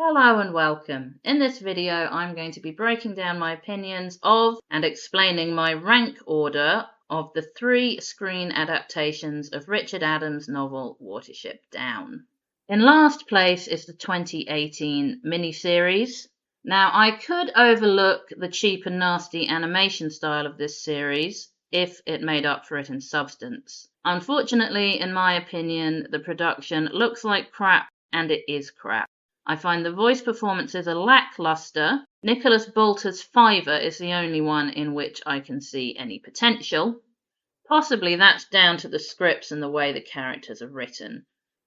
Hello and welcome. In this video I'm going to be breaking down my opinions of and explaining my rank order of the 3 screen adaptations of Richard Adams' novel Watership Down. In last place is the 2018 miniseries. Now I could overlook the cheap and nasty animation style of this series if it made up for it in substance. Unfortunately, in my opinion, the production looks like crap and it is crap. I find the voice performances are lackluster. Nicholas Bolter's Fiver is the only one in which I can see any potential. Possibly that's down to the scripts and the way the characters are written.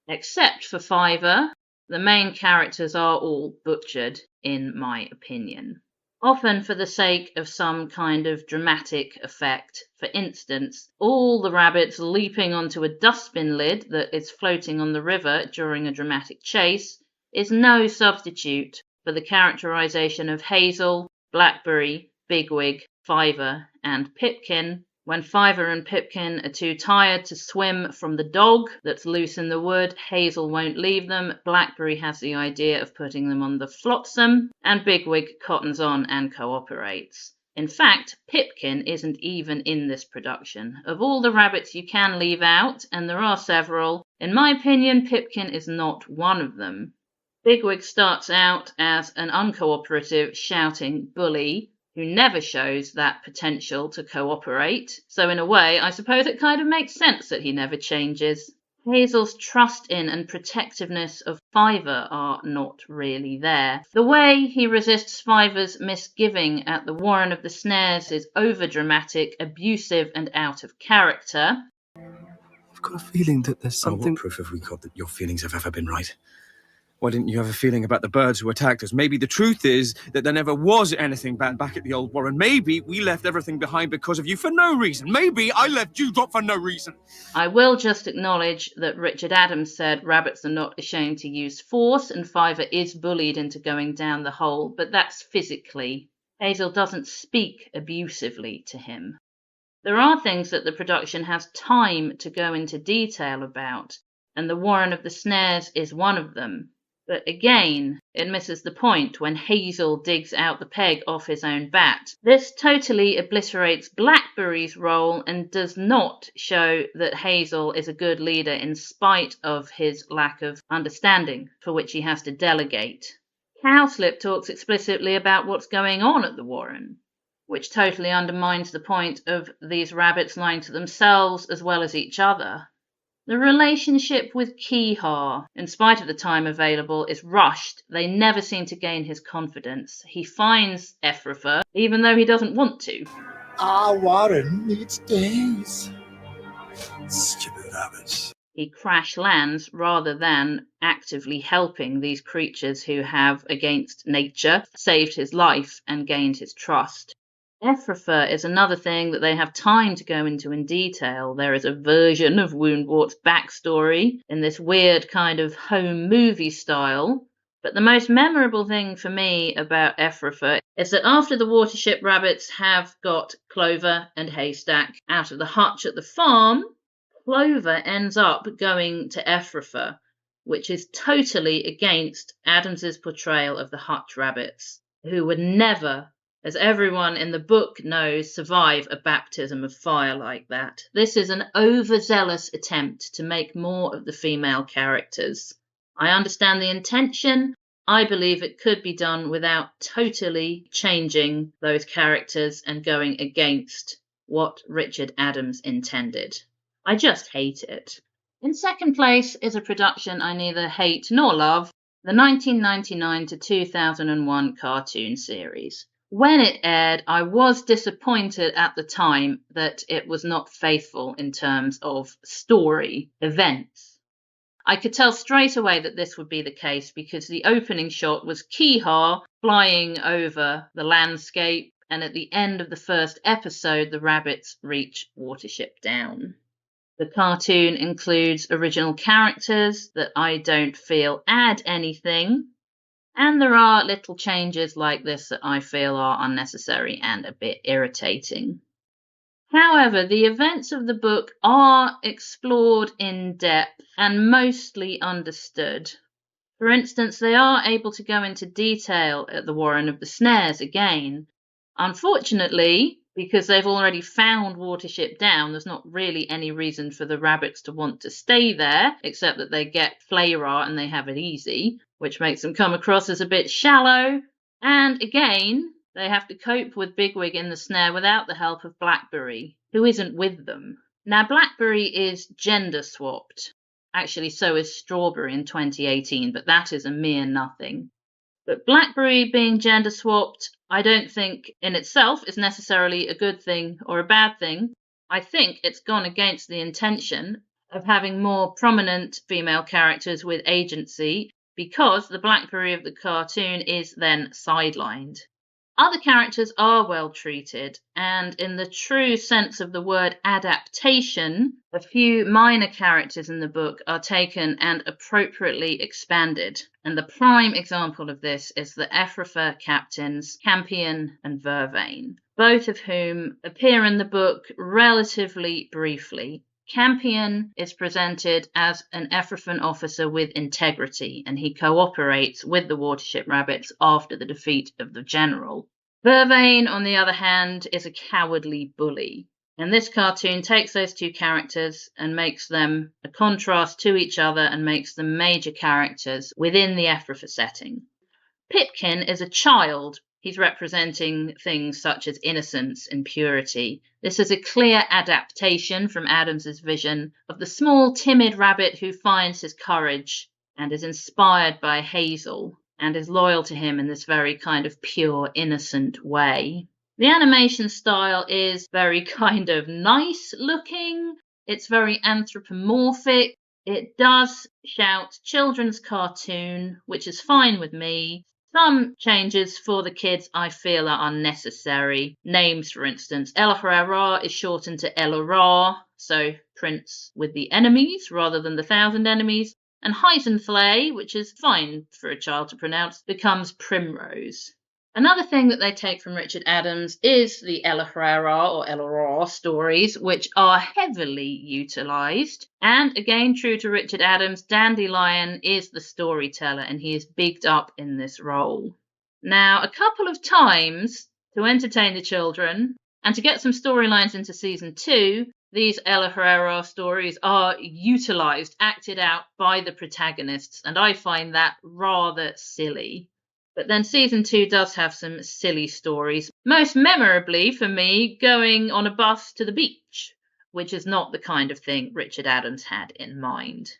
Except for Fiver, the main characters are all butchered, in my opinion. Often for the sake of some kind of dramatic effect. For instance, all the rabbits leaping onto a dustbin lid that is floating on the river during a dramatic chase is no substitute for the characterization of Hazel, Blackberry, Bigwig, Fiver, and Pipkin. When Fiver and Pipkin are too tired to swim from the dog that's loose in the wood, Hazel won't leave them, Blackberry has the idea of putting them on the flotsam, and Bigwig cottons on and cooperates. In fact, Pipkin isn't even in this production. Of all the rabbits you can leave out, and there are several, in my opinion, Pipkin is not one of them. Bigwig starts out as an uncooperative, shouting bully who never shows that potential to cooperate, so in a way I suppose it kind of makes sense that he never changes. Hazel's trust in and protectiveness of Fiver are not really there. The way he resists Fiver's misgiving at the Warren of the Snares is overdramatic, abusive and out of character. I've got a feeling that there's something... What proof have we got that your feelings have ever been right? Why didn't you have a feeling about the birds who attacked us? Maybe the truth is that there never was anything bad back at the old Warren. Maybe we left everything behind because of you for no reason. Maybe I left you for no reason. I will just acknowledge that Richard Adams said rabbits are not ashamed to use force and Fiver is bullied into going down the hole, but that's physically. Hazel doesn't speak abusively to him. There are things that the production has time to go into detail about, and the Warren of the Snares is one of them. But again, it misses the point when Hazel digs out the peg off his own bat. This totally obliterates Blackberry's role and does not show that Hazel is a good leader in spite of his lack of understanding, for which he has to delegate. Cowslip talks explicitly about what's going on at the Warren, which totally undermines the point of these rabbits lying to themselves as well as each other. The relationship with Keehaw, in spite of the time available, is rushed. They never seem to gain his confidence. He finds Ephrafa, even though he doesn't want to. Our Warren needs days. Stupid rabbits. He crash lands rather than actively helping these creatures who have, against nature, saved his life and gained his trust. Ephrafa is another thing that they have time to go into in detail. There is a version of Woundwort's backstory in this weird kind of home movie style. But the most memorable thing for me about Ephrafa is that after the Watership rabbits have got Clover and Haystack out of the hutch at the farm, Clover ends up going to Ephrafa, which is totally against Adams's portrayal of the hutch rabbits, who would never, as everyone in the book knows, survive a baptism of fire like that. This is an overzealous attempt to make more of the female characters. I understand the intention. I believe it could be done without totally changing those characters and going against what Richard Adams intended. I just hate it. In second place is a production I neither hate nor love, the 1999 to 2001 cartoon series. When it aired, I was disappointed at the time that it was not faithful in terms of story, events. I could tell straight away that this would be the case because the opening shot was Keehaw flying over the landscape, and at the end of the first episode, the rabbits reach Watership Down. The cartoon includes original characters that I don't feel add anything. And there are little changes like this that I feel are unnecessary and a bit irritating. However, the events of the book are explored in depth and mostly understood. For instance, they are able to go into detail at the Warren of the Snares again. Unfortunately, because they've already found Watership Down, there's not really any reason for the rabbits to want to stay there, except that they get Flayra and they have it easy, which makes them come across as a bit shallow. And again, they have to cope with Bigwig in the snare without the help of Blackberry, who isn't with them. Now, Blackberry is gender swapped. Actually, so is Strawberry in 2018, but that is a mere nothing. But Blackberry being gender swapped, I don't think in itself is necessarily a good thing or a bad thing. I think it's gone against the intention of having more prominent female characters with agency, because the Blackberry of the cartoon is then sidelined. Other characters are well treated, and in the true sense of the word adaptation, a few minor characters in the book are taken and appropriately expanded. And the prime example of this is the Ephrafa captains, Campion and Vervain, both of whom appear in the book relatively briefly. Campion is presented as an Ephrafa officer with integrity, and he cooperates with the Watership Rabbits after the defeat of the general. Vervain, on the other hand, is a cowardly bully, and this cartoon takes those two characters and makes them a contrast to each other and makes them major characters within the Ephrafa setting. Pipkin is a child. He's representing things such as innocence and purity. This is a clear adaptation from Adams's vision of the small, timid rabbit who finds his courage and is inspired by Hazel and is loyal to him in this very kind of pure, innocent way. The animation style is very kind of nice looking. It's very anthropomorphic. It does shout children's cartoon, which is fine with me. Some changes for the kids I feel are unnecessary. Names, for instance, El Herrera is shortened to El Ra, so Prince with the enemies rather than the 1,000 enemies. And Heisenflay, which is fine for a child to pronounce, becomes Primrose. Another thing that they take from Richard Adams is the El Herrera or El Ra stories, which are heavily utilised. And again, true to Richard Adams, Dandelion is the storyteller and he is bigged up in this role. Now, a couple of times, to entertain the children and to get some storylines into season 2, these El Herrera stories are utilised, acted out by the protagonists, and I find that rather silly. But then season 2 does have some silly stories, most memorably for me going on a bus to the beach, which is not the kind of thing Richard Adams had in mind.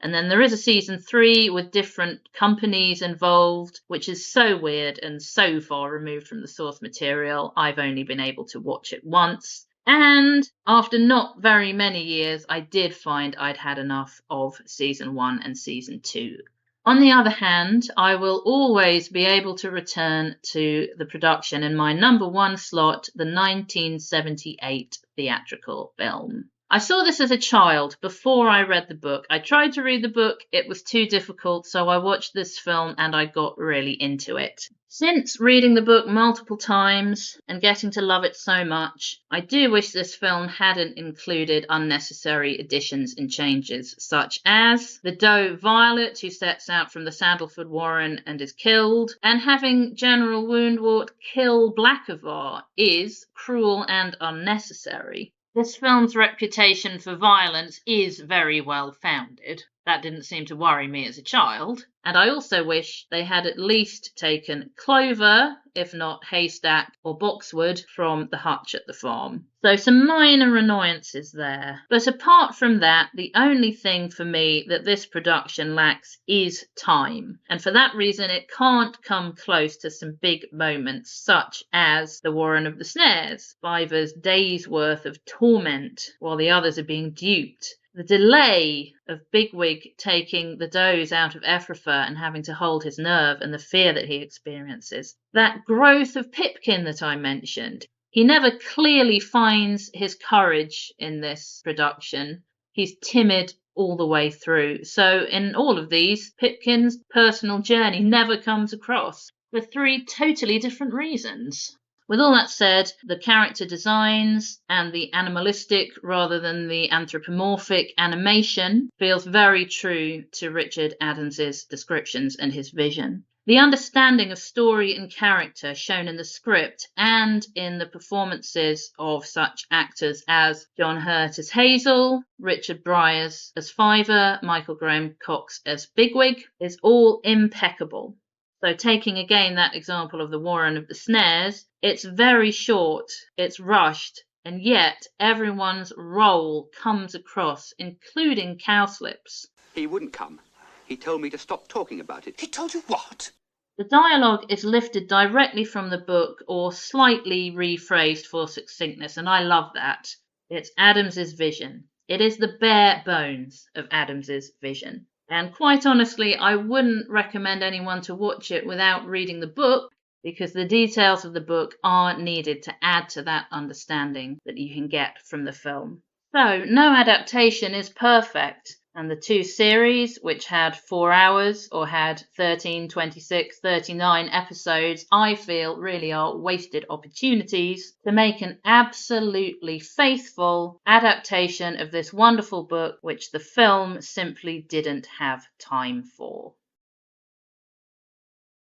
And then there is a season 3 with different companies involved, which is so weird and so far removed from the source material, I've only been able to watch it once. And after not very many years, I did find I'd had enough of season 1 and season 2. On the other hand, I will always be able to return to the production in my number 1 slot, the 1978 theatrical film. I saw this as a child before I read the book. I tried to read the book, it was too difficult, so I watched this film and I got really into it. Since reading the book multiple times and getting to love it so much, I do wish this film hadn't included unnecessary additions and changes, such as the doe Violet who sets out from the Sandalford Warren and is killed, and having General Woundwort kill Blackavar is cruel and unnecessary. This film's reputation for violence is very well founded. That didn't seem to worry me as a child. And I also wish they had at least taken Clover, if not Haystack or Boxwood, from the hutch at the farm. So some minor annoyances there. But apart from that, the only thing for me that this production lacks is time. And for that reason, it can't come close to some big moments, such as the Warren of the Snares, Fiver's day's worth of torment while the others are being duped. The delay of Bigwig taking the does out of Ephrafa and having to hold his nerve and the fear that he experiences. That growth of Pipkin that I mentioned. He never clearly finds his courage in this production. He's timid all the way through. So in all of these, Pipkin's personal journey never comes across for 3 totally different reasons. With all that said, the character designs and the animalistic rather than the anthropomorphic animation feels very true to Richard Adams's descriptions and his vision. The understanding of story and character shown in the script and in the performances of such actors as John Hurt as Hazel, Richard Briers as Fiver, Michael Graham Cox as Bigwig is all impeccable. So taking again that example of the Warren of the Snares, it's very short, it's rushed, and yet everyone's role comes across, including Cowslips. He wouldn't come. He told me to stop talking about it. He told you what? The dialogue is lifted directly from the book or slightly rephrased for succinctness, and I love that. It's Adams's vision. It is the bare bones of Adams's vision. And quite honestly, I wouldn't recommend anyone to watch it without reading the book, because the details of the book are needed to add to that understanding that you can get from the film. So, no adaptation is perfect, and the two series, which had 4 hours or had 13, 26, 39 episodes, I feel really are wasted opportunities to make an absolutely faithful adaptation of this wonderful book, which the film simply didn't have time for.